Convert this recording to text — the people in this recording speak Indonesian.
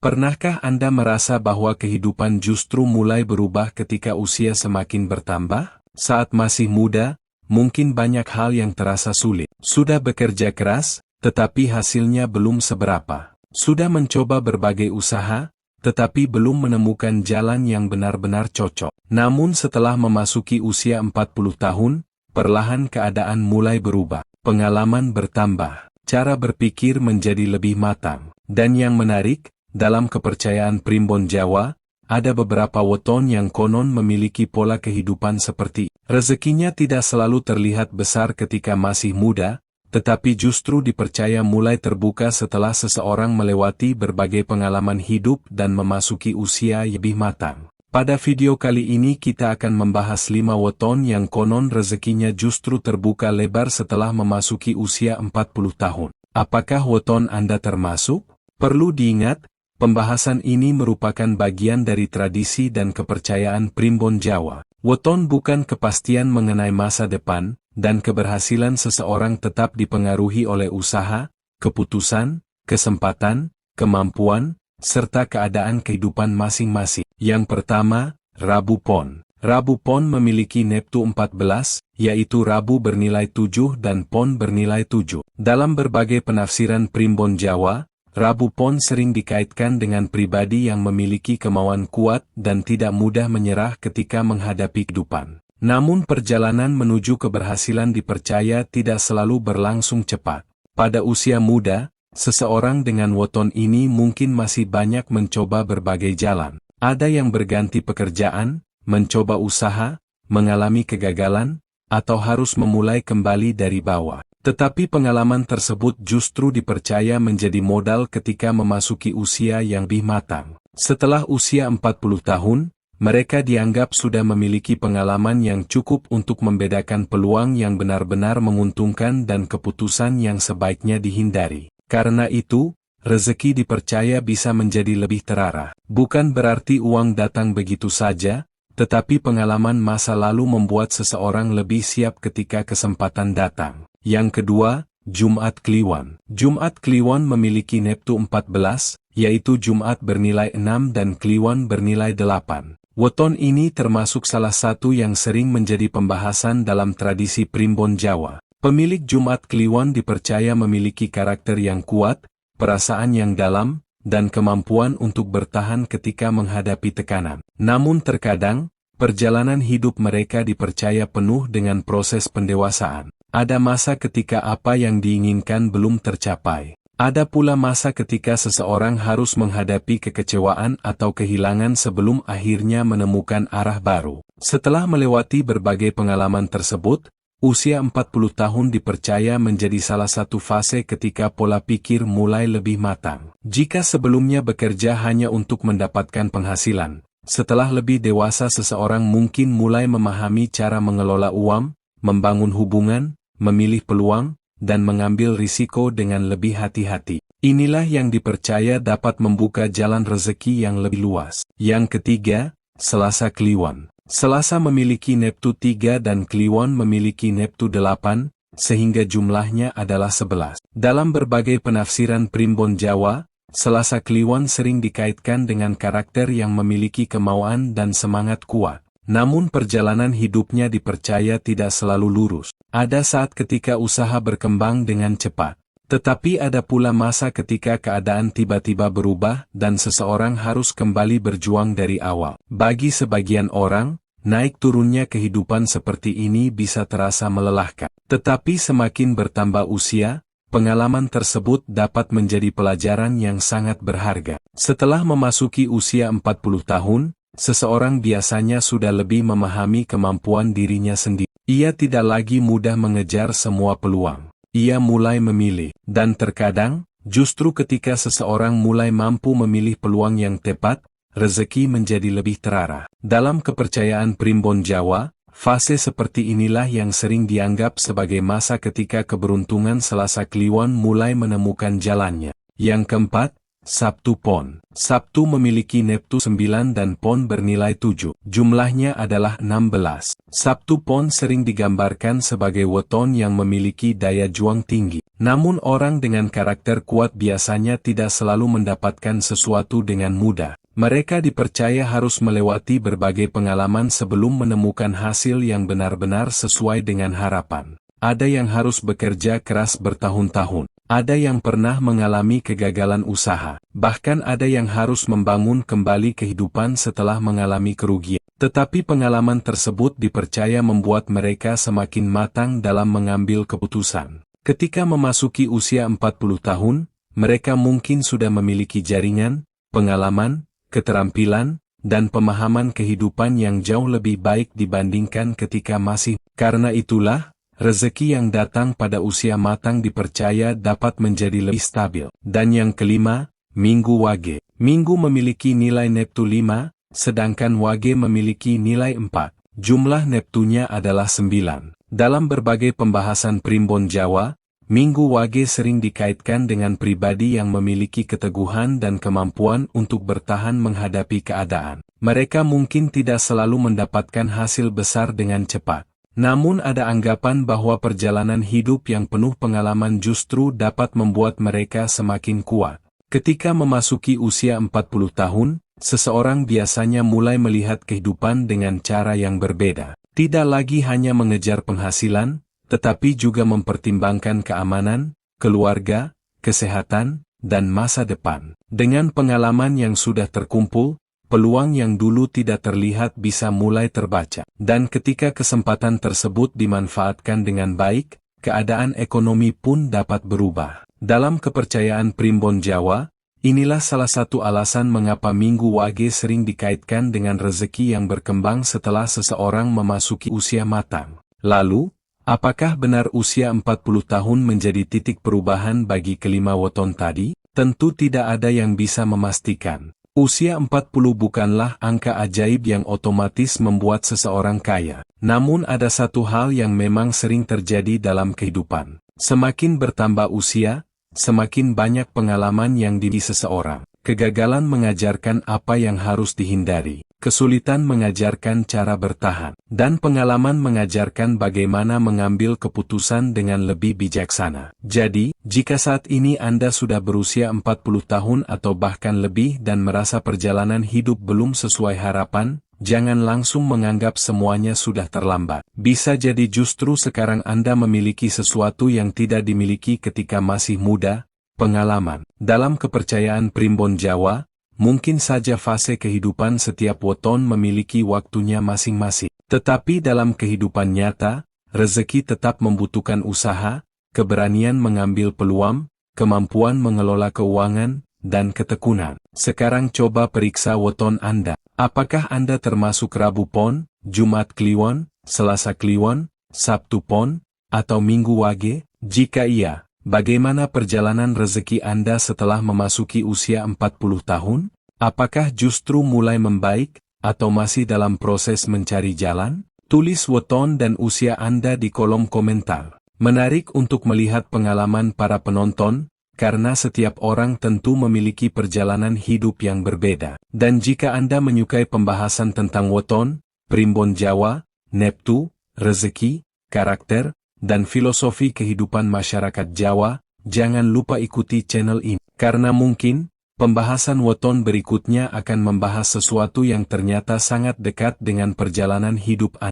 Pernahkah Anda merasa bahwa kehidupan justru mulai berubah ketika usia semakin bertambah? Saat masih muda, mungkin banyak hal yang terasa sulit. Sudah bekerja keras, tetapi hasilnya belum seberapa. Sudah mencoba berbagai usaha, tetapi belum menemukan jalan yang benar-benar cocok. Namun setelah memasuki usia 40 tahun, perlahan keadaan mulai berubah. Pengalaman bertambah, cara berpikir menjadi lebih matang. Dan yang menarik, dalam kepercayaan Primbon Jawa, ada beberapa weton yang konon memiliki pola kehidupan seperti rezekinya tidak selalu terlihat besar ketika masih muda, tetapi justru dipercaya mulai terbuka setelah seseorang melewati berbagai pengalaman hidup dan memasuki usia lebih matang. Pada video kali ini kita akan membahas 5 weton yang konon rezekinya justru terbuka lebar setelah memasuki usia 40 tahun. Apakah weton Anda termasuk? Perlu diingat, pembahasan ini merupakan bagian dari tradisi dan kepercayaan Primbon Jawa. Weton bukan kepastian mengenai masa depan, dan keberhasilan seseorang tetap dipengaruhi oleh usaha, keputusan, kesempatan, kemampuan, serta keadaan kehidupan masing-masing. Yang pertama, Rabu Pon. Rabu Pon memiliki neptu 14, yaitu Rabu bernilai 7 dan Pon bernilai 7. Dalam berbagai penafsiran Primbon Jawa, Rabu Pon sering dikaitkan dengan pribadi yang memiliki kemauan kuat dan tidak mudah menyerah ketika menghadapi kehidupan. Namun perjalanan menuju keberhasilan dipercaya tidak selalu berlangsung cepat. Pada usia muda, seseorang dengan weton ini mungkin masih banyak mencoba berbagai jalan. Ada yang berganti pekerjaan, mencoba usaha, mengalami kegagalan, atau harus memulai kembali dari bawah. Tetapi pengalaman tersebut justru dipercaya menjadi modal ketika memasuki usia yang lebih matang. Setelah usia 40 tahun, mereka dianggap sudah memiliki pengalaman yang cukup untuk membedakan peluang yang benar-benar menguntungkan dan keputusan yang sebaiknya dihindari. Karena itu, rezeki dipercaya bisa menjadi lebih terarah. Bukan berarti uang datang begitu saja, tetapi pengalaman masa lalu membuat seseorang lebih siap ketika kesempatan datang. Yang kedua, Jumat Kliwon. Jumat Kliwon memiliki neptu 14, yaitu Jumat bernilai 6 dan Kliwon bernilai 8. Weton ini termasuk salah satu yang sering menjadi pembahasan dalam tradisi Primbon Jawa. Pemilik Jumat Kliwon dipercaya memiliki karakter yang kuat, perasaan yang dalam, dan kemampuan untuk bertahan ketika menghadapi tekanan. Namun terkadang, perjalanan hidup mereka dipercaya penuh dengan proses pendewasaan. Ada masa ketika apa yang diinginkan belum tercapai. Ada pula masa ketika seseorang harus menghadapi kekecewaan atau kehilangan sebelum akhirnya menemukan arah baru. Setelah melewati berbagai pengalaman tersebut, usia 40 tahun dipercaya menjadi salah satu fase ketika pola pikir mulai lebih matang. Jika sebelumnya bekerja hanya untuk mendapatkan penghasilan, setelah lebih dewasa seseorang mungkin mulai memahami cara mengelola uang, membangun hubungan, memilih peluang, dan mengambil risiko dengan lebih hati-hati. Inilah yang dipercaya dapat membuka jalan rezeki yang lebih luas. Yang ketiga, Selasa Kliwon. Selasa memiliki neptu 3 dan Kliwon memiliki neptu 8, sehingga jumlahnya adalah 11. Dalam berbagai penafsiran Primbon Jawa, Selasa Kliwon sering dikaitkan dengan karakter yang memiliki kemauan dan semangat kuat. Namun perjalanan hidupnya dipercaya tidak selalu lurus. Ada saat ketika usaha berkembang dengan cepat. Tetapi ada pula masa ketika keadaan tiba-tiba berubah dan seseorang harus kembali berjuang dari awal. Bagi sebagian orang, naik turunnya kehidupan seperti ini bisa terasa melelahkan. Tetapi semakin bertambah usia, pengalaman tersebut dapat menjadi pelajaran yang sangat berharga. Setelah memasuki usia 40 tahun, seseorang biasanya sudah lebih memahami kemampuan dirinya sendiri. Ia tidak lagi mudah mengejar semua peluang. Ia mulai memilih. Dan terkadang, justru ketika seseorang mulai mampu memilih peluang yang tepat, rezeki menjadi lebih terarah. Dalam kepercayaan Primbon Jawa, fase seperti inilah yang sering dianggap sebagai masa ketika keberuntungan Selasa Kliwon mulai menemukan jalannya. Yang keempat, Sabtu Pon. Sabtu memiliki Neptu 9 dan Pon bernilai 7. Jumlahnya adalah 16. Sabtu Pon sering digambarkan sebagai weton yang memiliki daya juang tinggi. Namun orang dengan karakter kuat biasanya tidak selalu mendapatkan sesuatu dengan mudah. Mereka dipercaya harus melewati berbagai pengalaman sebelum menemukan hasil yang benar-benar sesuai dengan harapan. Ada yang harus bekerja keras bertahun-tahun. Ada yang pernah mengalami kegagalan usaha. Bahkan ada yang harus membangun kembali kehidupan setelah mengalami kerugian. Tetapi pengalaman tersebut dipercaya membuat mereka semakin matang dalam mengambil keputusan. Ketika memasuki usia 40 tahun, mereka mungkin sudah memiliki jaringan, pengalaman, keterampilan, dan pemahaman kehidupan yang jauh lebih baik dibandingkan ketika masih. Karena itulah, rezeki yang datang pada usia matang dipercaya dapat menjadi lebih stabil. Dan yang kelima, Minggu Wage. Minggu memiliki nilai Neptu 5, sedangkan Wage memiliki nilai 4. Jumlah Neptunya adalah 9. Dalam berbagai pembahasan primbon Jawa, Minggu Wage sering dikaitkan dengan pribadi yang memiliki keteguhan dan kemampuan untuk bertahan menghadapi keadaan. Mereka mungkin tidak selalu mendapatkan hasil besar dengan cepat. Namun ada anggapan bahwa perjalanan hidup yang penuh pengalaman justru dapat membuat mereka semakin kuat. Ketika memasuki usia 40 tahun, seseorang biasanya mulai melihat kehidupan dengan cara yang berbeda. Tidak lagi hanya mengejar penghasilan, tetapi juga mempertimbangkan keamanan, keluarga, kesehatan, dan masa depan. Dengan pengalaman yang sudah terkumpul, peluang yang dulu tidak terlihat bisa mulai terbaca. Dan ketika kesempatan tersebut dimanfaatkan dengan baik, keadaan ekonomi pun dapat berubah. Dalam kepercayaan primbon Jawa, inilah salah satu alasan mengapa Minggu Wage sering dikaitkan dengan rezeki yang berkembang setelah seseorang memasuki usia matang. Lalu, apakah benar usia 40 tahun menjadi titik perubahan bagi kelima weton tadi? Tentu tidak ada yang bisa memastikan. Usia 40 bukanlah angka ajaib yang otomatis membuat seseorang kaya. Namun ada satu hal yang memang sering terjadi dalam kehidupan. Semakin bertambah usia, semakin banyak pengalaman yang dimiliki seseorang. Kegagalan mengajarkan apa yang harus dihindari. Kesulitan mengajarkan cara bertahan. Dan pengalaman mengajarkan bagaimana mengambil keputusan dengan lebih bijaksana. Jadi, jika saat ini Anda sudah berusia 40 tahun atau bahkan lebih dan merasa perjalanan hidup belum sesuai harapan, jangan langsung menganggap semuanya sudah terlambat. Bisa jadi justru sekarang Anda memiliki sesuatu yang tidak dimiliki ketika masih muda, pengalaman. Dalam kepercayaan primbon Jawa, mungkin saja fase kehidupan setiap weton memiliki waktunya masing-masing. Tetapi dalam kehidupan nyata, rezeki tetap membutuhkan usaha, keberanian mengambil peluang, kemampuan mengelola keuangan, dan ketekunan. Sekarang coba periksa weton Anda. Apakah Anda termasuk Rabu Pon, Jumat Kliwon, Selasa Kliwon, Sabtu Pon, atau Minggu Wage? Jika iya, bagaimana perjalanan rezeki Anda setelah memasuki usia 40 tahun? Apakah justru mulai membaik, atau masih dalam proses mencari jalan? Tulis weton dan usia Anda di kolom komentar. Menarik untuk melihat pengalaman para penonton, karena setiap orang tentu memiliki perjalanan hidup yang berbeda. Dan jika Anda menyukai pembahasan tentang weton, primbon Jawa, Neptu, rezeki, karakter, dan filosofi kehidupan masyarakat Jawa, jangan lupa ikuti channel ini. Karena mungkin, pembahasan weton berikutnya akan membahas sesuatu yang ternyata sangat dekat dengan perjalanan hidup Anda.